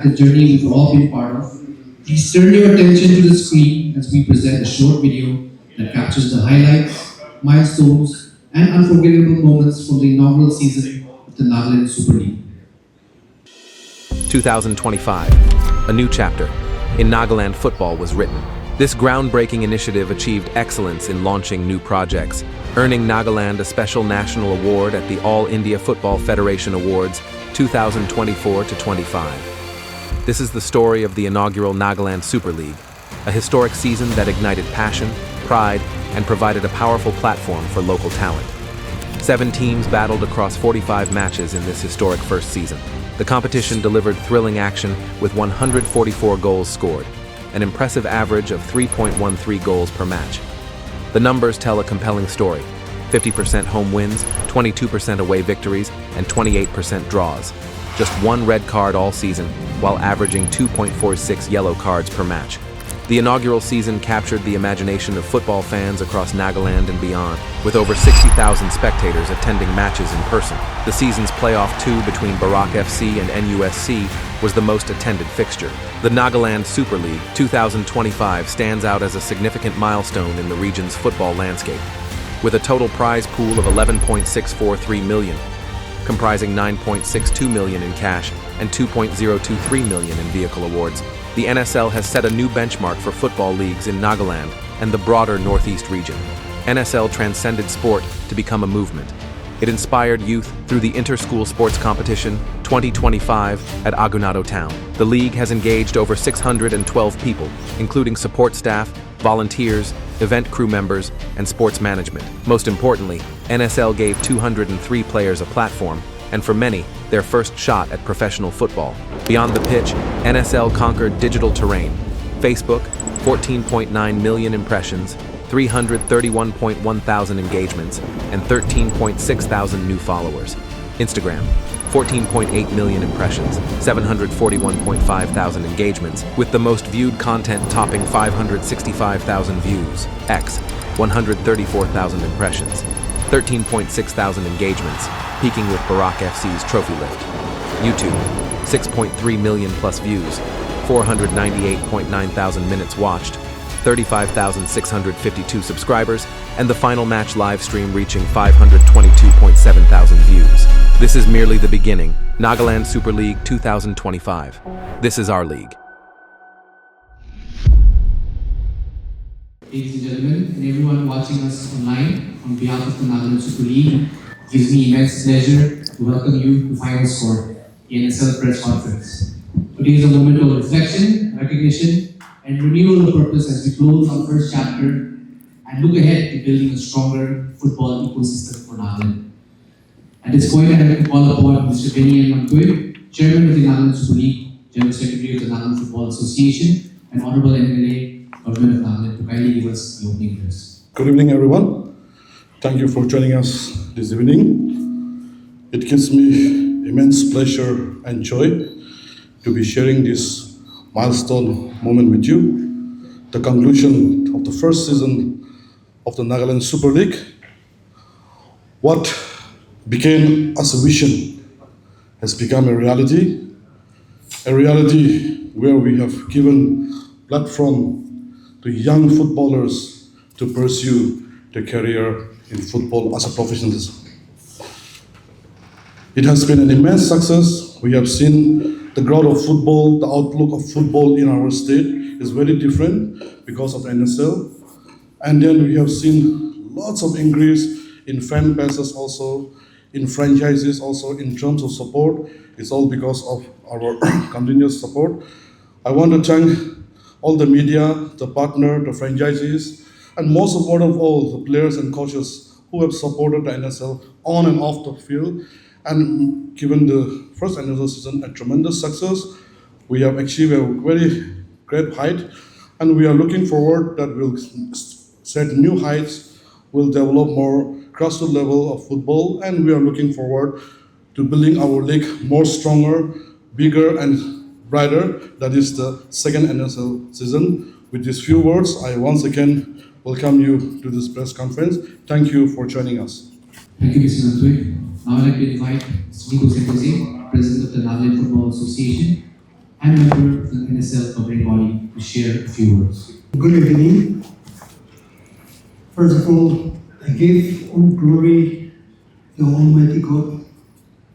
the journey we've all been part of. Please turn your attention to the screen as we present a short video that captures the highlights, milestones, and unforgettable moments from the inaugural season of the Nagaland Super League. 2025, a new chapter in Nagaland football was written. This groundbreaking initiative achieved excellence in launching new projects, earning Nagaland a special national award at the All India Football Federation Awards 2024-25. This is the story of the inaugural Nagaland Super League, a historic season that ignited passion, pride, and provided a powerful platform for local talent. 7 teams battled across 45 matches in this historic first season. The competition delivered thrilling action with 144 goals scored, an impressive average of 3.13 goals per match. The numbers tell a compelling story: 50% home wins, 22% away victories, and 28% draws. Just 1 red card all season, while averaging 2.46 yellow cards per match. The inaugural season captured the imagination of football fans across Nagaland and beyond, with over 60,000 spectators attending matches in person. The season's playoff 2 between Barak FC and NUSC was the most attended fixture. The Nagaland Super League 2025 stands out as a significant milestone in the region's football landscape, with a total prize pool of 11.643 million, comprising 9.62 million in cash and 2.023 million in vehicle awards. The NSL has set a new benchmark for football leagues in Nagaland and the broader Northeast region. NSL transcended sport to become a movement. It inspired youth through the Inter-School Sports Competition 2025 at Aguinaldo Town. The league has engaged over 612 people, including support staff, volunteers, event crew members, and sports management. Most importantly, NSL gave 203 players a platform, and for many, their first shot at professional football. Beyond the pitch, NSL conquered digital terrain. Facebook, 14.9 million impressions, 331.1 thousand engagements, and 13.6 thousand new followers. Instagram, 14.8 million impressions, 741.5 thousand engagements, with the most viewed content topping 565,000 views. X, 134,000 impressions, 13.6 thousand engagements, peaking with Barak FC's trophy lift. YouTube, 6.3 million plus views, 498.9 thousand minutes watched, 35,652 subscribers, and the final match live stream reaching 522.7 thousand views. This is merely the beginning. Nagaland Super League 2025. This is our league. Ladies and gentlemen, and everyone watching us online, on behalf of the Nagaland Super League, it gives me immense pleasure to welcome you to Final Score, the NSL press conference. Today is a moment of reflection, recognition, and renewal of purpose as we close our first chapter and look ahead to building a stronger football ecosystem for Nagaland. At this point, I'd like to call upon Mr. Benei and Lanthiu, Chairman of the Nagaland Super League, General Secretary of the Nagaland Football Association, and Hon'ble MLA, Government of Nagaland, to kindly give us the opening address. Good evening, everyone. Thank you for joining us this evening. It gives me immense pleasure and joy to be sharing this milestone moment with you, the conclusion of the first season of the Nagaland Super League. What began as a vision has become a reality where we have given platform to young footballers to pursue their career in football as a professionalism. It has been an immense success. We have seen the growth of football, the outlook of football in our state is very different because of the NSL. And then we have seen lots of increase in fan bases also, in franchises also, in terms of support. It's all because of our continuous support. I want to thank all the media, the partner, the franchisees, and most important of all, the players and coaches who have supported the NSL on and off the field and given the first NSL season a tremendous success. We have achieved a very great height, and we are looking forward that we'll set new heights, we'll develop more grassroots level of football, and we are looking forward to building our league more stronger, bigger, and brighter. That is the second NSL season. With these few words, I once again welcome you to this press conference. Thank you for joining us. Thank you, Mr. Lanthiu. Now I'd like to invite Mr. Sekhose, President of the Nagaland Football Association, and member of the NSL governing body, to share a few words. Good evening. First of all, I give all glory to Almighty God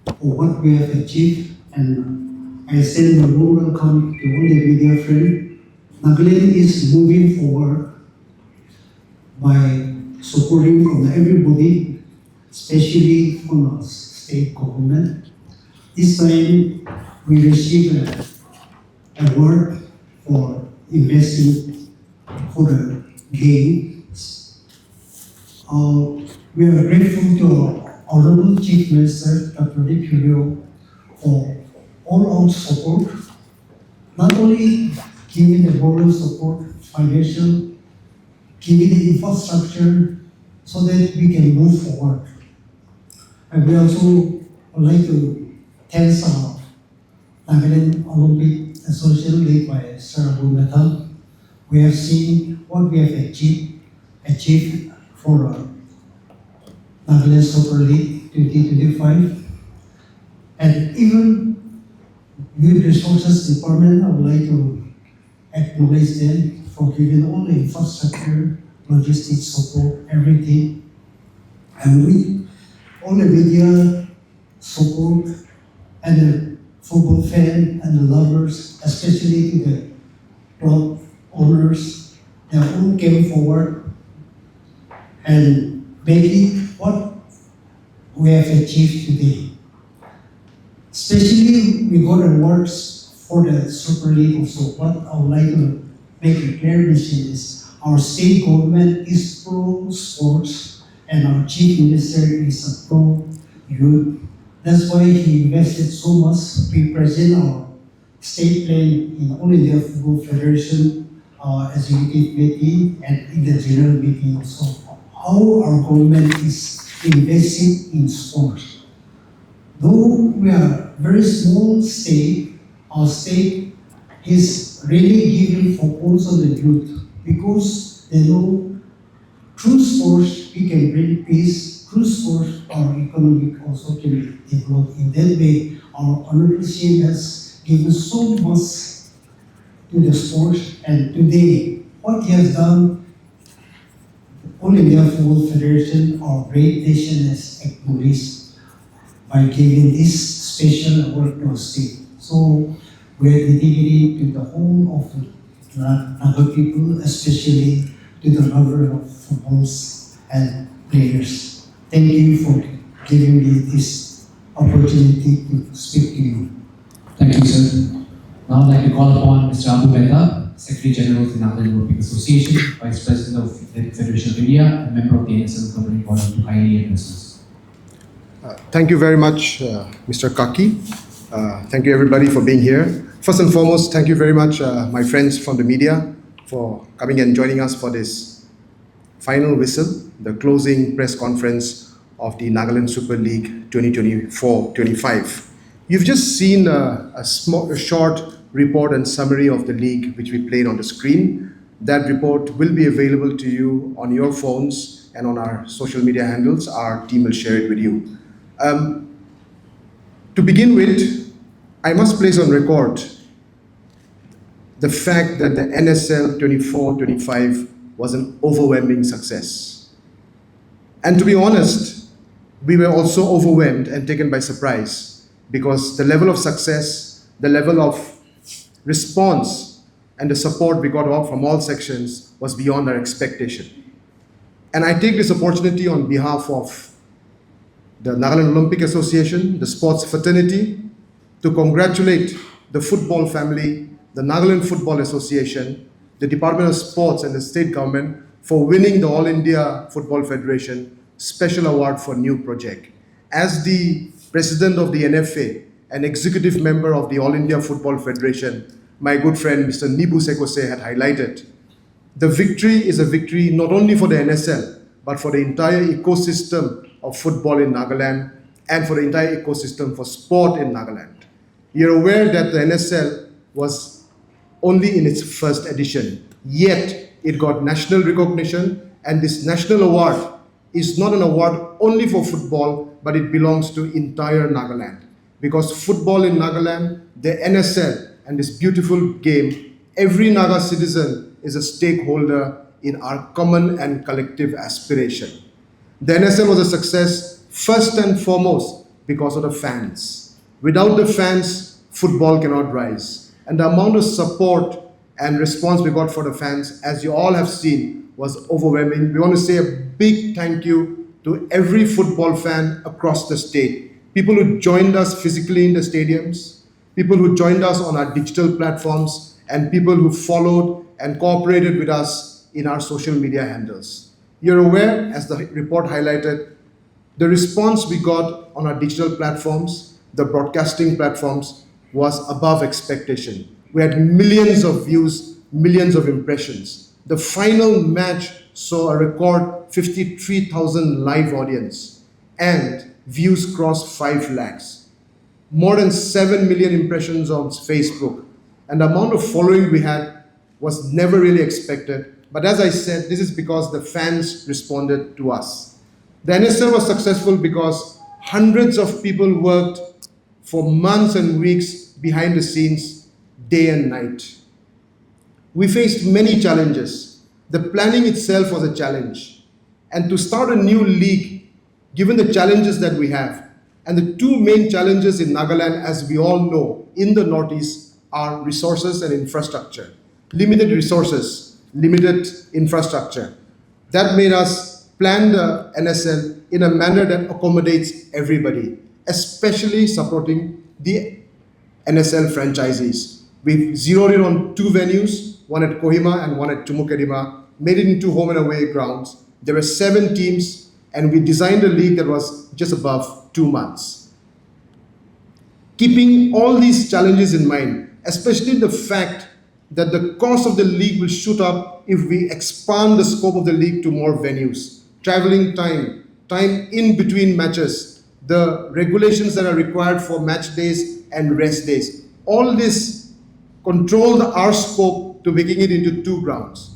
for what we have achieved, and I send a warm welcome to all the media friends. Nagaland is moving forward by supporting from everybody, especially from our state government. This time, we received an award for investing for the games. We are grateful to our Honorable Chief Minister, Dr. Neibü, for all our support, not only giving the moral support, financial, giving the infrastructure, so that we can move forward. And we also would like to thank our Nagaland Olympic Association led by Sir Metha. We have seen what we have achieved for Nagaland Super League 2025. And even Youth Resources Department, I would like to acknowledge them for giving all the infrastructure, logistics support, everything. And we, all the media support, and the football fan and the lovers, especially to the club owners, they all came forward and make it what we have achieved today. Especially, we got awards for the Super League also. What I would like to make a clear mention is our state government is pro sports and our chief minister is a pro youth. That's why he invested so much. We present our state plan in All India Football Federation executive meeting and in the general meeting. So how our government is investing in sports. Though we are a very small state, our state is really giving focus on the youth because they know through sports we can bring peace. Through sports, our economy also can be developed. In that way, our honorable CM has given so much to the sports, and today, what he has done, All India Football Federation, our great nation, has acknowledged by giving this special award to our state. So, we are dedicated to the whole of the Naga people, especially to the lover of footballs and players. Thank you for giving me this opportunity to speak to you. Thank you, sir. Now I'd like to call upon Mr. Metha, Secretary General of the Nagaland Olympic Association, Vice President of the Federation of India, and member of the NSL governing body, to kindly address us. Thank you very much, Mr. KAKI. Thank you everybody for being here. First and foremost, thank you very much, my friends from the media, for coming and joining us for this final whistle, the closing press conference of the Nagaland Super League 2024-25. You've just seen a short report and summary of the league which we played on the screen. That report will be available to you on your phones and on our social media handles. Our team will share it with you. To begin with, I must place on record the fact that the NSL 24-25 was an overwhelming success. And to be honest, we were also overwhelmed and taken by surprise because the level of success, the level of response, and the support we got from all sections was beyond our expectation. And I take this opportunity on behalf of the Nagaland Olympic Association, the sports fraternity, to congratulate the football family, the Nagaland Football Association, the Department of Sports and the state government for winning the All India Football Federation Special Award for New Project. As the President of the NFA and Executive Member of the All India Football Federation, my good friend Mr. Neibü Sekhose had highlighted, the victory is a victory not only for the NSL, but for the entire ecosystem of football in Nagaland and for the entire ecosystem for sport in Nagaland. You're aware that the NSL was only in its first edition, yet it got national recognition, and this national award is not an award only for football, but it belongs to entire Nagaland. Because football in Nagaland, the NSL and this beautiful game, every Naga citizen is a stakeholder in our common and collective aspiration. The NSL was a success first and foremost because of the fans. Without the fans, football cannot rise. And the amount of support and response we got for the fans, as you all have seen, was overwhelming. We want to say a big thank you to every football fan across the state. People who joined us physically in the stadiums, people who joined us on our digital platforms, and people who followed and cooperated with us in our social media handles. You're aware, as the report highlighted, the response we got on our digital platforms, the broadcasting platforms, was above expectation. We had millions of views, millions of impressions. The final match saw a record 53,000 live audience and views crossed 5 lakhs. More than 7 million impressions on Facebook. And the amount of following we had was never really expected. But as I said, this is because the fans responded to us. The NSL was successful because hundreds of people worked for months and weeks behind the scenes, day and night. We faced many challenges. The planning itself was a challenge. And to start a new league, given the challenges that we have, and the two main challenges in Nagaland, as we all know, in the Northeast, are resources and infrastructure. Limited resources, limited infrastructure. That made us plan the NSL in a manner that accommodates everybody, especially supporting the NSL franchisees. We zeroed in on 2 venues, one at Kohima and one at Tumukedima, made it into home and away grounds. There were 7 teams, and we designed a league that was just above 2 months. Keeping all these challenges in mind, especially the fact that the cost of the league will shoot up if we expand the scope of the league to more venues, traveling time in between matches, the regulations that are required for match days and rest days. All this controlled our scope to making it into 2 grounds.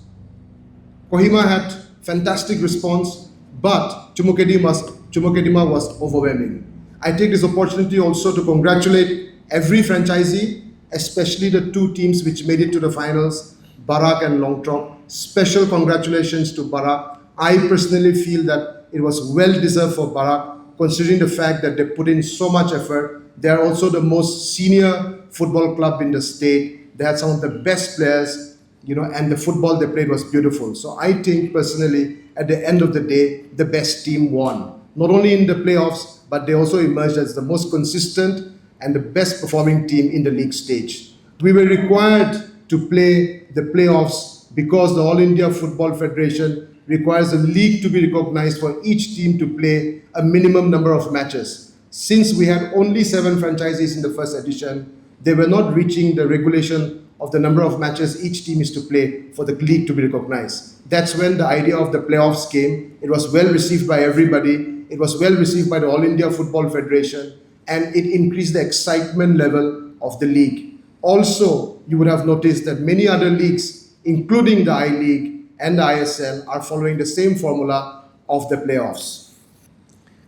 Kohima had fantastic response, but Tumukedima was overwhelming. I take this opportunity also to congratulate every franchisee, especially the 2 teams which made it to the finals, Barak and Longtrok. Special congratulations to Barak. I personally feel that it was well deserved for Barak, considering the fact that they put in so much effort. They are also the most senior football club in the state. They had some of the best players, and the football they played was beautiful. So I think personally, at the end of the day, the best team won. Not only in the playoffs, but they also emerged as the most consistent and the best performing team in the league stage. We were required to play the playoffs because the All India Football Federation requires the league to be recognized for each team to play a minimum number of matches. Since we had only 7 franchisees in the first edition, they were not reaching the regulation of the number of matches each team is to play for the league to be recognized. That's when the idea of the playoffs came. It was well received by everybody. It was well received by the All India Football Federation, and it increased the excitement level of the league. Also, you would have noticed that many other leagues, including the I-League and the ISL, are following the same formula of the playoffs.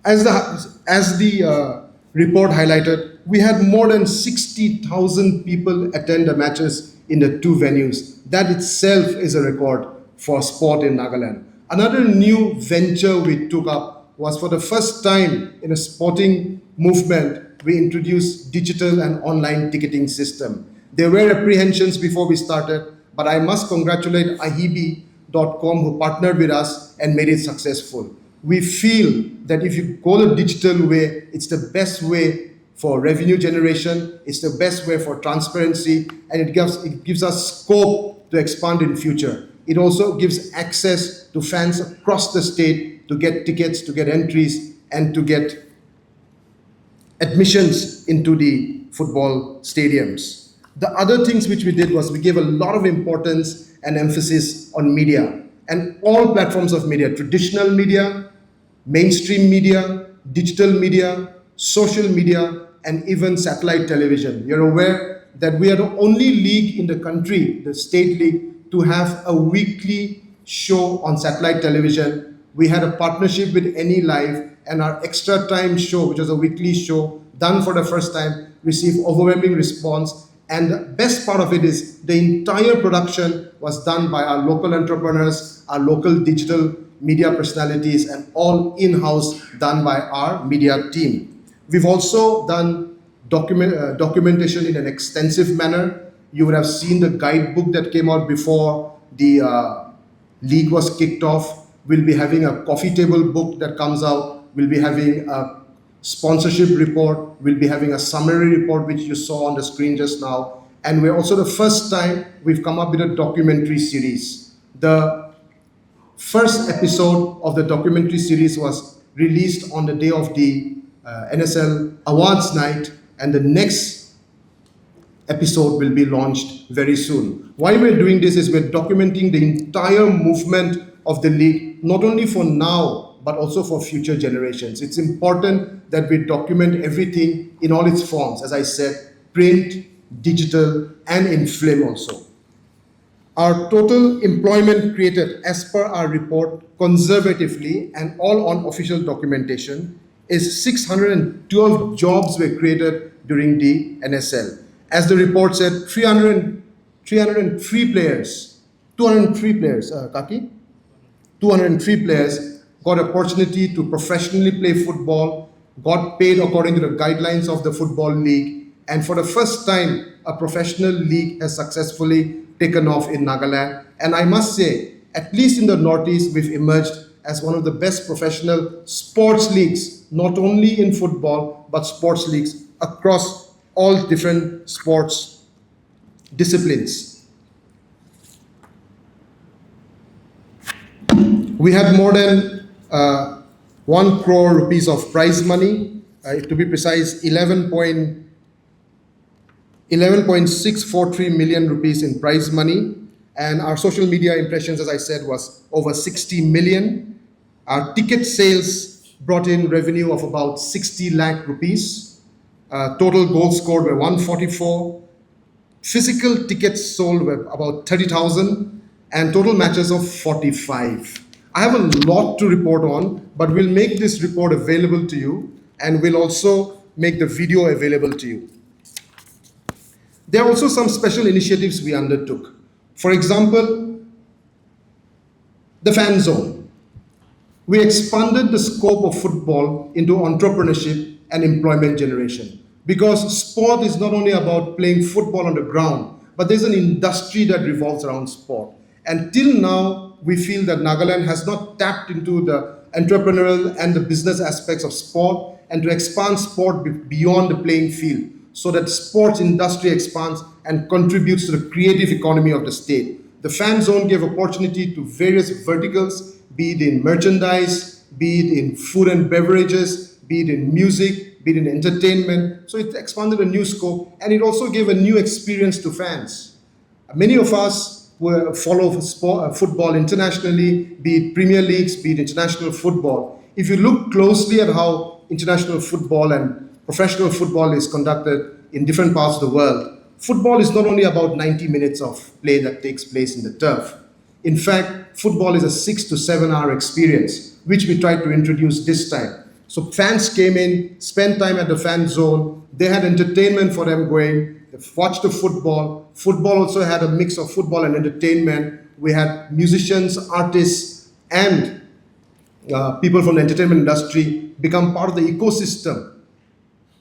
As the report highlighted, we had more than 60,000 people attend the matches in the 2 venues. That itself is a record for sport in Nagaland. Another new venture we took up was, for the first time in a sporting movement, we introduced digital and online ticketing system. There were apprehensions before we started, but I must congratulate ahibi.com, who partnered with us and made it successful. We feel that if you go the digital way, it's the best way for revenue generation, it's the best way for transparency, and it gives us scope to expand in future. It also gives access to fans across the state to get tickets, to get entries, and to get admissions into the football stadiums. The other things which we did was we gave a lot of importance and emphasis on media, and all platforms of media: traditional media, mainstream media, digital media, social media, and even satellite television. You're aware that we are the only league in the country, the state league, to have a weekly show on satellite television. We had a partnership with Any Live, and our Extra Time show, which was a weekly show done for the first time, received overwhelming response. And the best part of it is the entire production was done by our local entrepreneurs, our local digital media personalities, and all in-house done by our media team. We've also done documentation in an extensive manner. You would have seen the guidebook that came out before the league was kicked off. We'll be having a coffee table book that comes out. We'll be having a sponsorship report. We'll be having a summary report, which you saw on the screen just now. And we're also the first time we've come up with a documentary series. The first episode of the documentary series was released on the day of the NSL Awards night, and the next episode will be launched very soon. Why we're doing this is we're documenting the entire movement of the league, not only for now, but also for future generations. It's important that we document everything in all its forms, as I said, print, digital, and in film also. Our total employment created as per our report, conservatively and all on official documentation, is 612 jobs were created during the NSL. As the report said, 203 players, KAKI? 203 players got opportunity to professionally play football, got paid according to the guidelines of the Football League, and for the first time, a professional league has successfully taken off in Nagaland. And I must say, at least in the Northeast, we've emerged as one of the best professional sports leagues, not only in football, but sports leagues across all different sports disciplines. We had more than 1 crore rupees of prize money, to be precise, 11.643 million rupees in prize money. And our social media impressions, as I said, was over 60 million. Our ticket sales brought in revenue of about 60 lakh rupees. Total goals scored were 144. Physical tickets sold were about 30,000, and total matches of 45. I have a lot to report on, but we'll make this report available to you, and we'll also make the video available to you. There are also some special initiatives we undertook. For example, the fan zone. We expanded the scope of football into entrepreneurship and employment generation, because sport is not only about playing football on the ground, but there's an industry that revolves around sport. And till now, we feel that Nagaland has not tapped into the entrepreneurial and the business aspects of sport, and to expand sport beyond the playing field, so that sports industry expands and contributes to the creative economy of the state. The fan zone gave opportunity to various verticals, be it in merchandise, be it in food and beverages, be it in music, be it in entertainment. So it expanded a new scope, and it also gave a new experience to fans. Many of us who follow football internationally, be it Premier Leagues, be it international football. If you look closely at how international football and professional football is conducted in different parts of the world, football is not only about 90 minutes of play that takes place in the turf. In fact, football is a 6 to 7 hour experience, which we tried to introduce this time. So fans came in, spent time at the fan zone, they had entertainment for them going, they watched the football. Football also had a mix of football and entertainment. We had musicians, artists, and people from the entertainment industry become part of the ecosystem,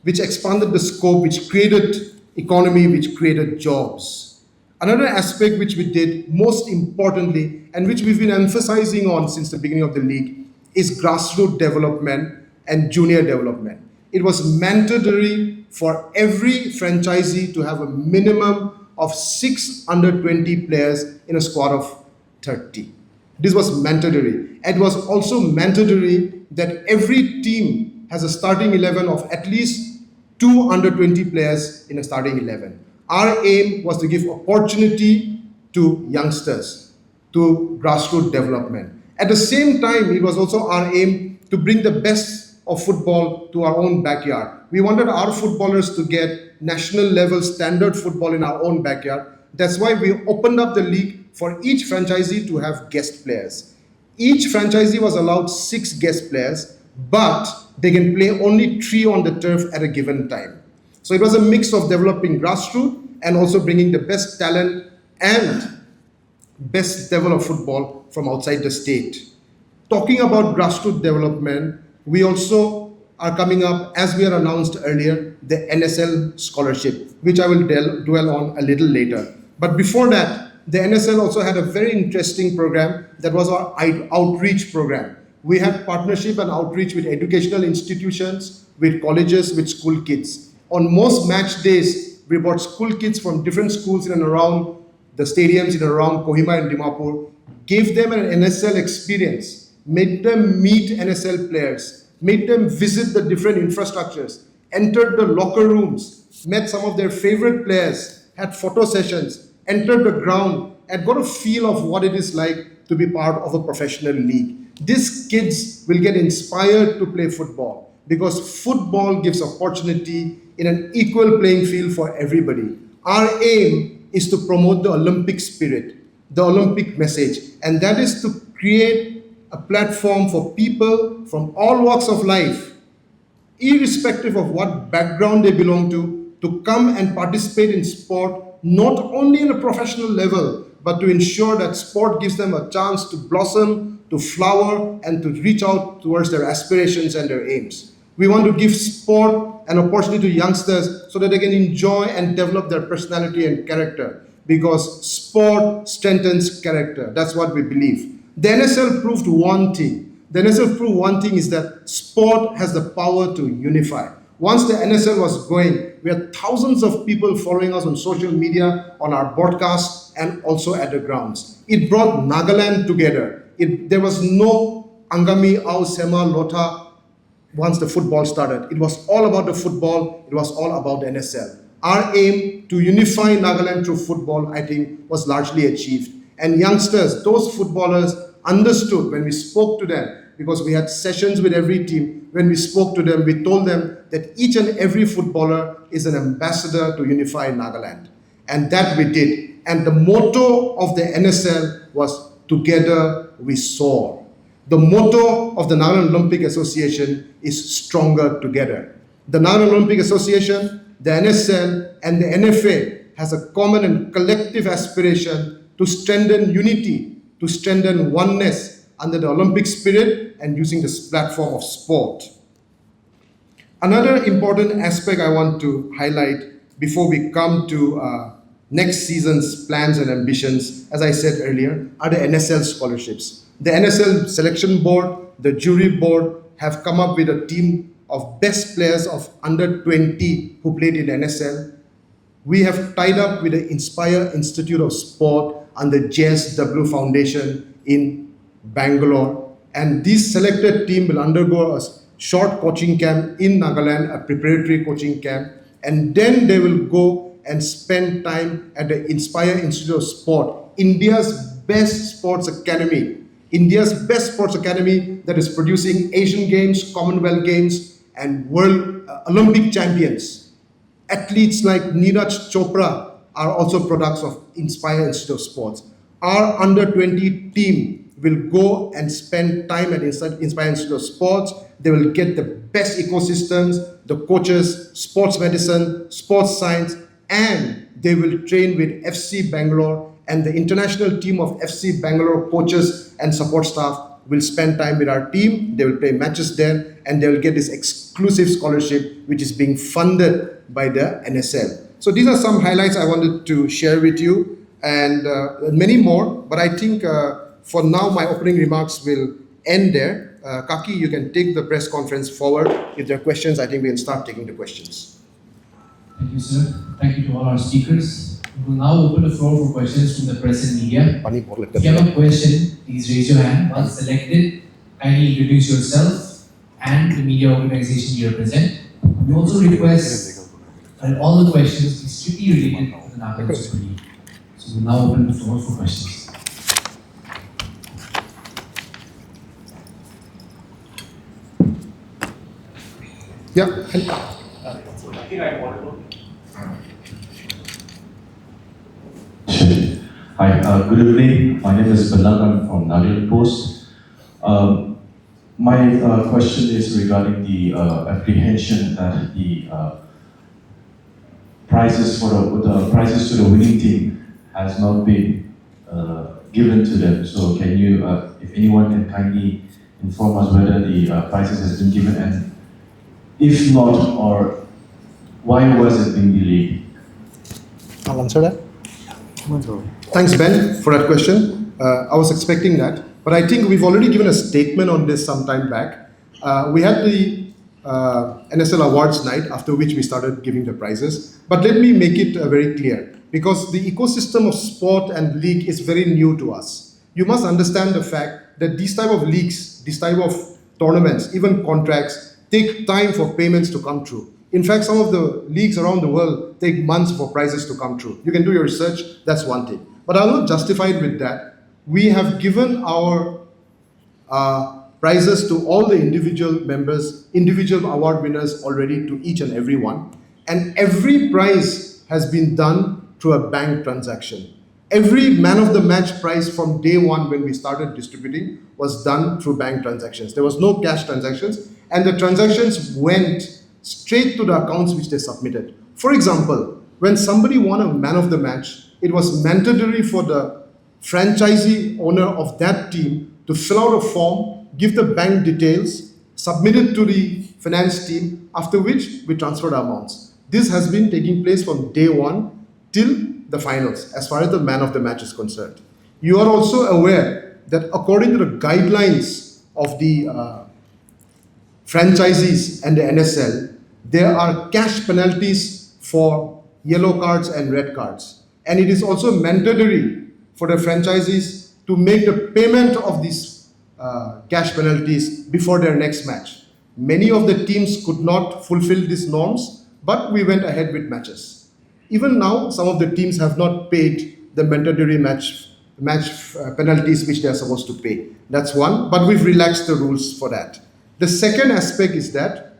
which expanded the scope, which created economy, which created jobs. Another aspect which we did, most importantly, and which we've been emphasizing on since the beginning of the league, is grassroots development and junior development. It was mandatory for every franchisee to have a minimum of 6 under 20 players in a squad of 30. This was mandatory. It was also mandatory that every team has a starting 11 of at least 2 under 20 players in a starting 11. Our aim was to give opportunity to youngsters, to grassroots development. At the same time, it was also our aim to bring the best of football to our own backyard. We wanted our footballers to get national level standard football in our own backyard. That's why we opened up the league for each franchisee to have guest players. Each franchisee was allowed 6 guest players, but they can play only 3 on the turf at a given time. So it was a mix of developing grassroots and also bringing the best talent and best level of football from outside the state. Talking about grassroots development, we also are coming up, as we are announced earlier, the NSL scholarship, which I will dwell on a little later. But before that, the NSL also had a very interesting program that was our outreach program. We had partnership and outreach with educational institutions, with colleges, with school kids. On most match days, we brought school kids from different schools in and around the stadiums in and around Kohima and Dimapur, gave them an NSL experience, made them meet NSL players, made them visit the different infrastructures, entered the locker rooms, met some of their favorite players, had photo sessions, entered the ground, and got a feel of what it is like to be part of a professional league. These kids will get inspired to play football because football gives opportunity in an equal playing field for everybody. Our aim is to promote the Olympic spirit, the Olympic message, and that is to create a platform for people from all walks of life, irrespective of what background they belong to come and participate in sport, not only in a professional level, but to ensure that sport gives them a chance to blossom, to flower, and to reach out towards their aspirations and their aims. We want to give sport an opportunity to youngsters so that they can enjoy and develop their personality and character, because sport strengthens character. That's what we believe. The NSL proved one thing. The NSL proved one thing is that sport has the power to unify. Once the NSL was going, we had thousands of people following us on social media, on our broadcasts, and also at the grounds. It brought Nagaland together. There was no Angami, Au, Sema, Lota once the football started. It was all about the football. It was all about the NSL. Our aim to unify Nagaland through football, I think, was largely achieved. And youngsters, those footballers, understood when we spoke to them, because we had sessions with every team. When we spoke to them, we told them that each and every footballer is an ambassador to unify Nagaland. And that we did. And the motto of the NSL was, "Together we soar." The motto of the Nagaland Olympic Association is "Stronger Together." The Nagaland Olympic Association, the NSL, and the NFA has a common and collective aspiration to strengthen unity, to strengthen oneness under the Olympic spirit and using this platform of sport. Another important aspect I want to highlight before we come to next season's plans and ambitions, as I said earlier, are the NSL scholarships. The NSL selection board, the jury board have come up with a team of best players of under 20 who played in NSL. We have tied up with the Inspire Institute of Sport and the JSW Foundation in Bangalore. And this selected team will undergo a short coaching camp in Nagaland, a preparatory coaching camp. And then they will go and spend time at the Inspire Institute of Sport, India's best sports academy. India's best sports academy that is producing Asian Games, Commonwealth Games, and World Olympic champions. Athletes like Neeraj Chopra are also products of Inspire Institute of Sports. Our under 20 team will go and spend time at Inspire Institute of Sports. They will get the best ecosystems, the coaches, sports medicine, sports science, and they will train with FC Bangalore, and the international team of FC Bangalore coaches and support staff will spend time with our team. They will play matches there, and they will get this exclusive scholarship which is being funded by the NSL. So these are some highlights I wanted to share with you, and many more, but I think for now my opening remarks will end there. Kaki, you can take the press conference forward. If there are questions, I think we can start taking the questions. Thank you, sir. Thank you to all our speakers. We will now open the floor for questions from the press and media. If you have a question, please raise your hand. Once selected, kindly introduce yourself and the media organization you represent. We also request that all the questions be strictly related to the Nagaland Super League. So we will now open the floor for questions. Yeah. Hi, good evening. My name is Benei. I'm from Nagaland Post. My question is regarding the apprehension that the prizes for the prizes to the winning team has not been given to them. So can you, if anyone can kindly inform us whether the prizes has been given, and if not, or why was it being delayed? I'll answer that. Thanks, Ben, for that question. I was expecting that, but I think we've already given a statement on this some time back. We had the NSL Awards night, after which we started giving the prizes. But let me make it very clear, because the ecosystem of sport and league is very new to us. You must understand the fact that these type of leagues, these type of tournaments, even contracts, take time for payments to come through. In fact, some of the leagues around the world take months for prizes to come through. You can do your research, that's one thing. But I'll not justify it with that. We have given our prizes to all the individual members, individual award winners already, to each and every one. And every prize has been done through a bank transaction. Every man of the match prize from day one when we started distributing was done through bank transactions. There was no cash transactions, and the transactions went straight to the accounts which they submitted. For example, when somebody won a man of the match, it was mandatory for the franchisee owner of that team to fill out a form, give the bank details, submit it to the finance team, after which we transferred our amounts. This has been taking place from day one till the finals, as far as the man of the match is concerned. You are also aware that according to the guidelines of the franchisees and the NSL, there are cash penalties for yellow cards and red cards. And it is also mandatory for the franchisees to make the payment of these cash penalties before their next match. Many of the teams could not fulfill these norms, but we went ahead with matches. Even now, some of the teams have not paid the mandatory match penalties which they are supposed to pay. That's one, but we've relaxed the rules for that. The second aspect is that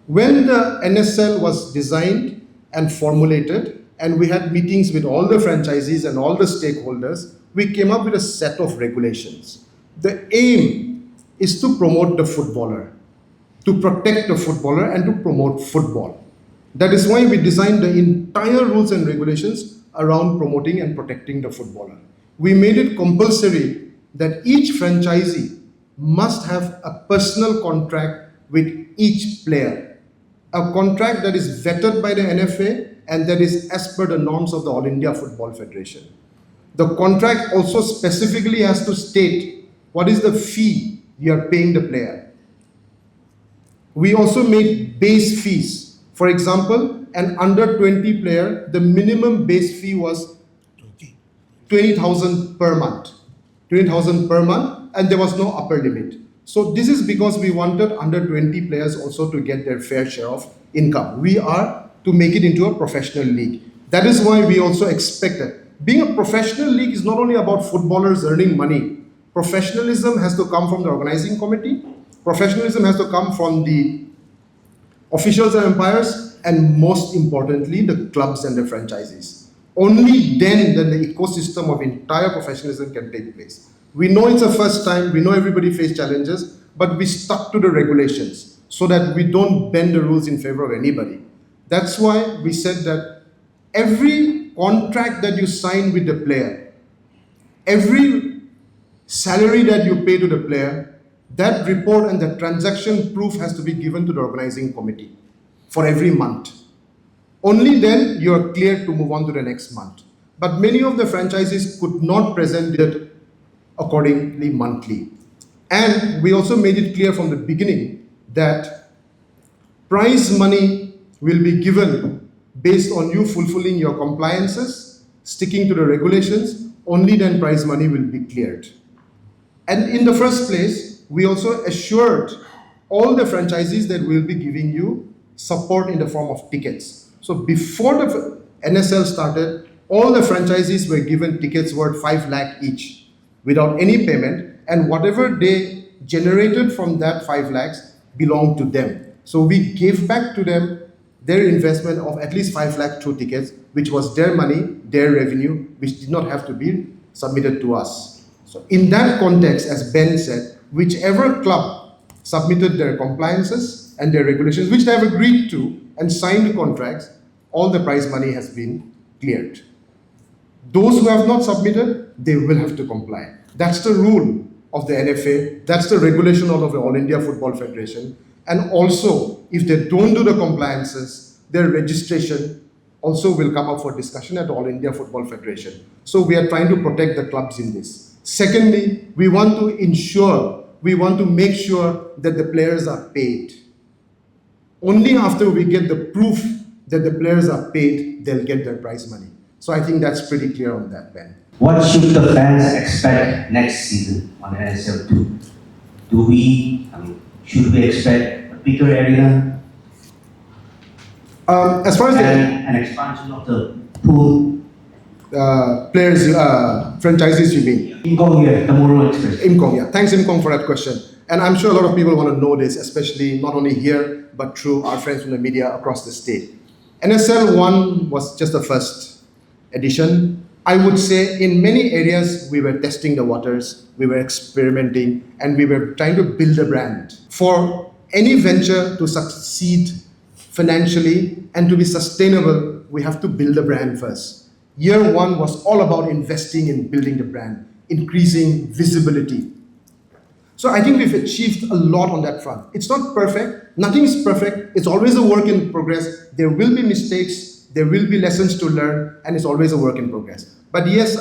when the NSL was designed and formulated, and we had meetings with all the franchisees and all the stakeholders, we came up with a set of regulations. The aim is to promote the footballer, to protect the footballer, and to promote football. That is why we designed the entire rules and regulations around promoting and protecting the footballer. We made it compulsory that each franchisee must have a personal contract with each player. A contract that is vetted by the NFA and that is as per the norms of the All India Football Federation. The contract also specifically has to state what is the fee you are paying the player. We also made base fees. For example, an under 20 player, the minimum base fee was 20,000 per month. 20,000 per month, and there was no upper limit. So this is because we wanted under 20 players also to get their fair share of income. We are to make it into a professional league. That is why we also expected. Being a professional league is not only about footballers earning money. Professionalism has to come from the organizing committee. Professionalism has to come from the officials and umpires, and most importantly, the clubs and the franchisees. Only then the ecosystem of entire professionalism can take place. We know it's a first time, we know everybody face challenges, but we stuck to the regulations so that we don't bend the rules in favor of anybody. That's why we said that every contract that you sign with the player, every salary that you pay to the player, that report and the transaction proof has to be given to the organizing committee for every month. Only then you are clear to move on to the next month. But many of the franchises could not present it accordingly monthly. And we also made it clear from the beginning that prize money will be given based on you fulfilling your compliances, sticking to the regulations. Only then prize money will be cleared. And in the first place, we also assured all the franchisees that we'll be giving you support in the form of tickets. So before the NSL started, all the franchisees were given tickets worth 5 lakh each without any payment, and whatever they generated from that 5 lakhs belonged to them. So we gave back to them their investment of at least 5 lakh through tickets, which was their money, their revenue, which did not have to be submitted to us. So in that context, as Ben said, whichever club submitted their compliances and their regulations, which they have agreed to and signed contracts, all the prize money has been cleared. Those who have not submitted, they will have to comply. That's the rule of the NFA. That's the regulation of the All India Football Federation. And also, if they don't do the compliances, their registration also will come up for discussion at All India Football Federation. So we are trying to protect the clubs in this. Secondly, we want to make sure that the players are paid. Only after we get the proof that the players are paid, they'll get their prize money. So I think that's pretty clear on that, Ben. What should the fans expect next season on NSL 2? Should we expect a bigger arena As far as and an expansion of the pool? players, franchises, you mean? Imkong here, the Moro Express. Imkong, yeah. Thanks, Imkong, for that question. And I'm sure a lot of people want to know this, especially not only here, but through our friends from the media across the state. NSL 1 was just the first edition. I would say in many areas, we were testing the waters, we were experimenting, and we were trying to build a brand. For any venture to succeed financially and to be sustainable, we have to build a brand first. Year 1 was all about investing in building the brand, increasing visibility. So I think we've achieved a lot on that front. It's not perfect. Nothing is perfect. It's always a work in progress. There will be mistakes. There will be lessons to learn, and it's always a work in progress. But yes,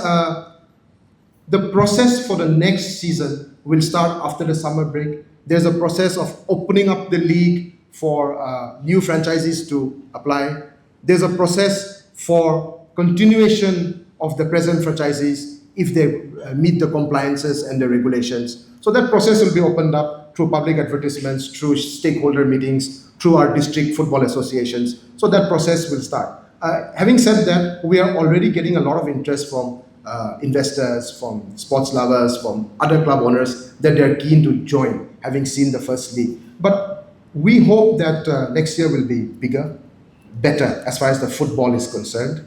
the process for the next season will start after the summer break. There's a process of opening up the league for new franchisees to apply. There's a process for continuation of the present franchisees if they meet the compliances and the regulations. So that process will be opened up through public advertisements, through stakeholder meetings, through our district football associations. So that process will start. Having said that, we are already getting a lot of interest from investors, from sports lovers, from other club owners that they're keen to join, having seen the first league. But we hope that next year will be bigger, better as far as the football is concerned.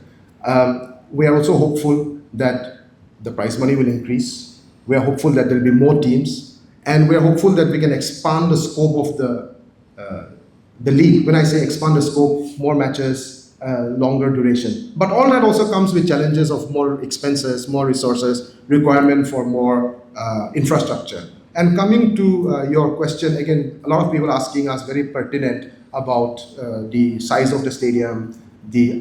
We are also hopeful that the prize money will increase. We are hopeful that there will be more teams, and we are hopeful that we can expand the scope of the league. When I say expand the scope, more matches, longer duration. But all that also comes with challenges of more expenses, more resources, requirement for more infrastructure. And coming to your question, again, a lot of people asking us very pertinent about the size of the stadium.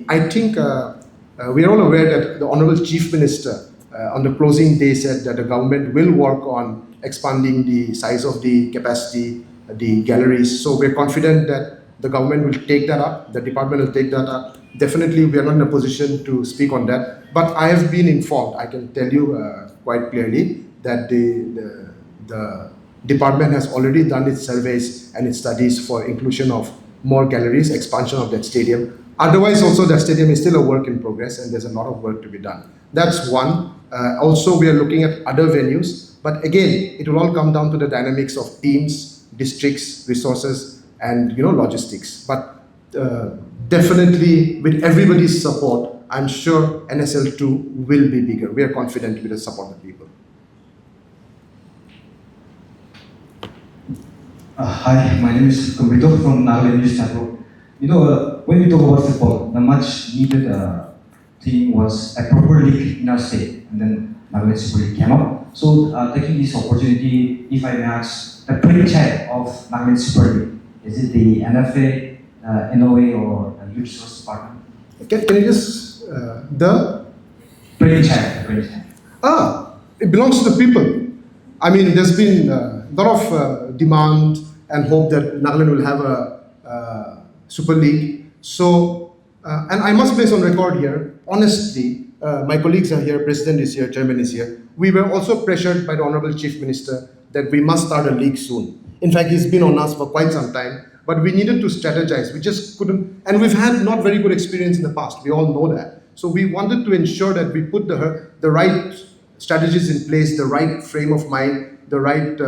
I think we are all aware that the Honorable Chief Minister on the closing day said that the government will work on expanding the size of the capacity, the galleries. So we're confident that the government will take that up, the department will take that up. Definitely, we are not in a position to speak on that. But I have been informed, I can tell you quite clearly, that the department has already done its surveys and its studies for inclusion of more galleries, expansion of that stadium. Otherwise, also that stadium is still a work in progress and there's a lot of work to be done. That's one. Also, we are looking at other venues. But again, it will all come down to the dynamics of teams, districts, resources, and logistics. But definitely, with everybody's support, I'm sure NSL 2 will be bigger. We are confident with the support of people. Hi, my name is Kumrito from Nagaland News Network. When we talk about football, the much needed thing was a proper league in our state, and then Nagaland Super League came up. So, taking this opportunity, if I may ask, the brainchild of Nagaland Super League, is it the NFA, NOA, or the Youth Resource Department? Can you just, the? Brainchild. It belongs to the people. I mean, there's been a lot of demand and hope that Nagaland will have a Super League. So, and I must place on record here, honestly, my colleagues are here, President is here, Chairman is here. We were also pressured by the Honorable Chief Minister that we must start a league soon. In fact, he's been on us for quite some time, but we needed to strategize. We just couldn't, and we've had not very good experience in the past. We all know that. So we wanted to ensure that we put the right strategies in place, the right frame of mind, the right,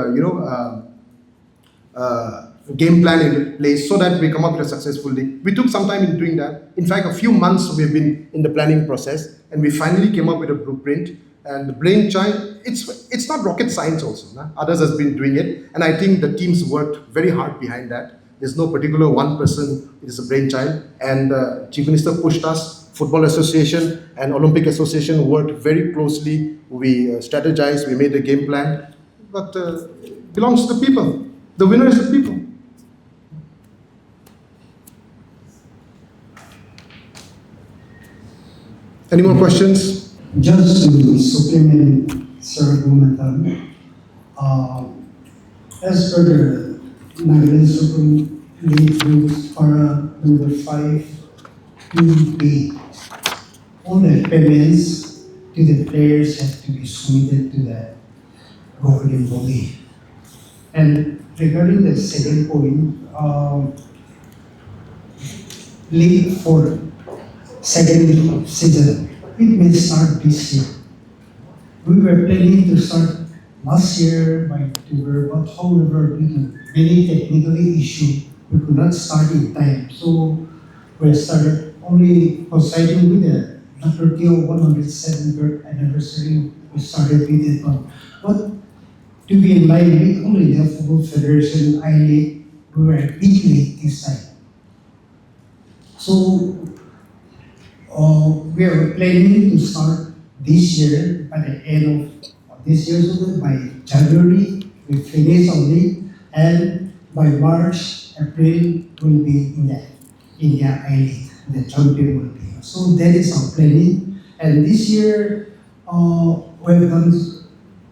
game plan in place so that we come up with a successful league. We took some time in doing that. In fact, a few months we've been in the planning process, and we finally came up with a blueprint. And the brainchild, it's not rocket science also. Nah? Others has been doing it, and I think the teams worked very hard behind that. There's no particular one person, it is a brainchild. And Chief Minister pushed us, Football Association and Olympic Association worked very closely. We strategized, we made a game plan, but it belongs to the people. The winner is the people. Any more questions? Just to supplement Sir Gumathan, as per the Nagaland Super League rules, para number 5, to pay. All the payments to the players have to be submitted to the governing body. And regarding the second point, league for second season, it may start this year. We were planning to start last year by October, but however, due to many technical issues, we could not start in time. So we started only coinciding with the Lanthiu 107th anniversary. We started with it, but to be in line with only the Football Federation I-League, we were a bit late this time. So we are planning to start this year by the end of this year, so by January we finish our league, and by March, April will be in the India I-League, the champion will be. So that is our planning, and this year we have done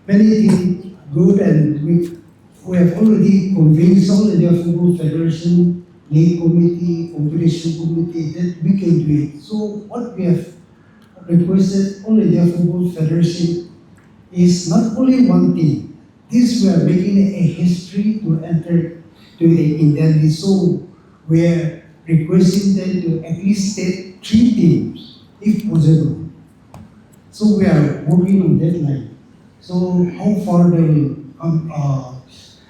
many things good, and we have already convinced all India Football Federation, league committee, competition committee that we can do it. So what we have requested all India Football Federation is not only one team. This we are making a history to enter to the Indian League. So we are requesting them to at least take 3 teams, if possible. So we are working on that line. So how far they will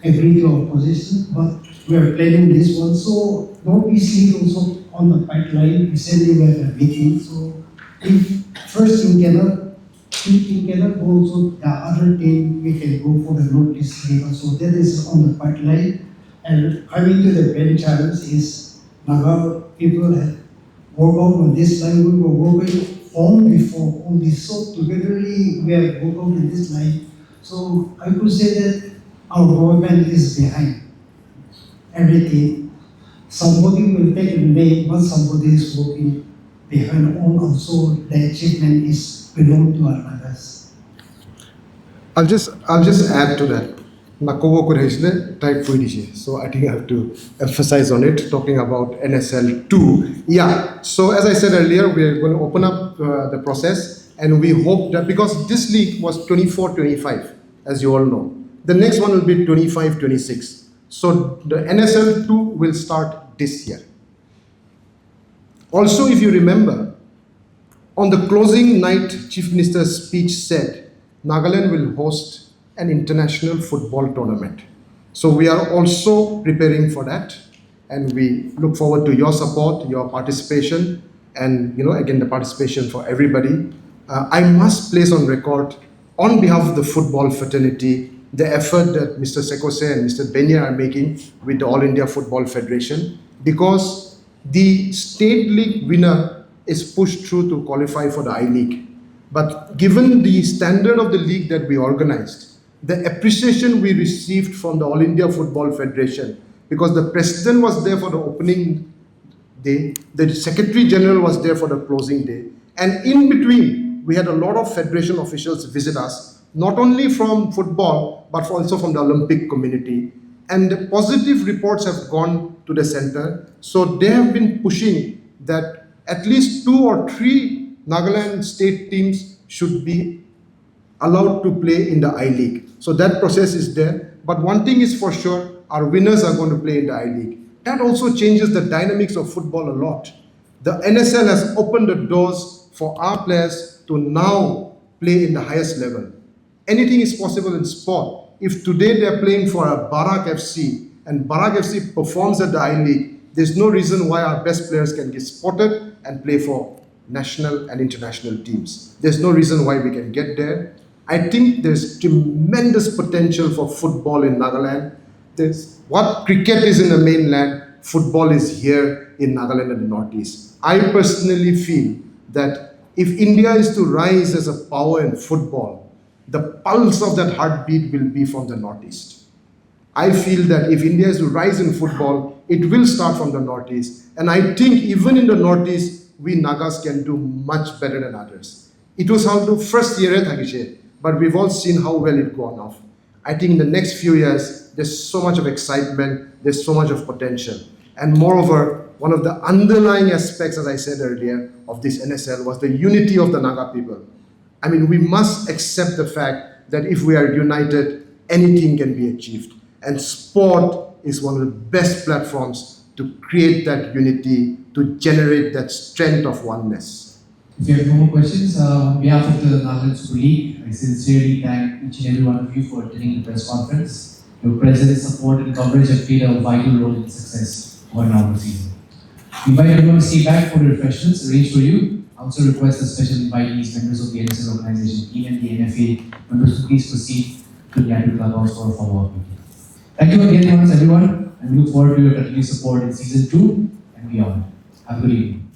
agree to our position, but we are planning this one. So Northeast League also on the pipeline. Recently we have a meeting. So if first team cannot, if team cannot go, also the other team we can go for the Northeast League. So that is on the pipeline. And coming to the main challenge is Naga people have worked out on this line. We were working on before on this. So togetherly we have worked out on this line. So I could say that our government is behind everything. Somebody will take the name, but somebody is working behind all. Also, the achievement is belong to others. I'll just add to that. Nakowo Kureshne type Puidishi. So I think I have to emphasize on it, talking about NSL 2. Yeah, so as I said earlier, we are going to open up the process, and we hope that because this league was 24-25, as you all know. The next one will be 25-26. So the NSL 2 will start this year. Also, if you remember, on the closing night, Chief Minister's speech said, Nagaland will host an international football tournament. So we are also preparing for that, and we look forward to your support, your participation, and again the participation for everybody. I must place on record, on behalf of the football fraternity, the effort that Mr. Sekhose and Mr. Benei are making with the All India Football Federation, because the state league winner is pushed through to qualify for the I-League. But given the standard of the league that we organized, the appreciation we received from the All India Football Federation, because the president was there for the opening day, the secretary general was there for the closing day, and in between, we had a lot of federation officials visit us, not only from football, but also from the Olympic community. And the positive reports have gone to the center. So they have been pushing that at least 2 or 3 Nagaland state teams should be allowed to play in the I-League. So that process is there. But one thing is for sure, our winners are going to play in the I-League. That also changes the dynamics of football a lot. The NSL has opened the doors for our players to now play in the highest level. Anything is possible in sport. If today they are playing for a Barak FC and Barak FC performs at the I-League, there's no reason why our best players can get spotted and play for national and international teams. There's no reason why we can get there. I think there's tremendous potential for football in Nagaland. There's what cricket is in the mainland, football is here in Nagaland and the Northeast. I personally feel that if India is to rise as a power in football, the pulse of that heartbeat will be from the Northeast. I feel that if India is to rise in football, it will start from the Northeast. And I think even in the Northeast, we Nagas can do much better than others. It was how the first year at Hagishe, but we've all seen how well it gone off. I think in the next few years, there's so much of excitement, there's so much of potential. And moreover, one of the underlying aspects, as I said earlier, of this NSL was the unity of the Naga people. I mean, we must accept the fact that if we are united, anything can be achieved. And sport is one of the best platforms to create that unity, to generate that strength of oneness. If you have no more questions, on behalf of the Nagaland Super League, I sincerely thank each and every one of you for attending the press conference. Your presence, support, and coverage have played a vital role in the success of our inaugural season. We invite everyone to stay back for the refreshments arranged for you. I also request the special invitees, members of the NSL organization team and the NFA members to please proceed to the Naibu clubhouse for a follow-up meeting. Thank you again once everyone, and we look forward to your continued support in season 2 and beyond. Have a good evening.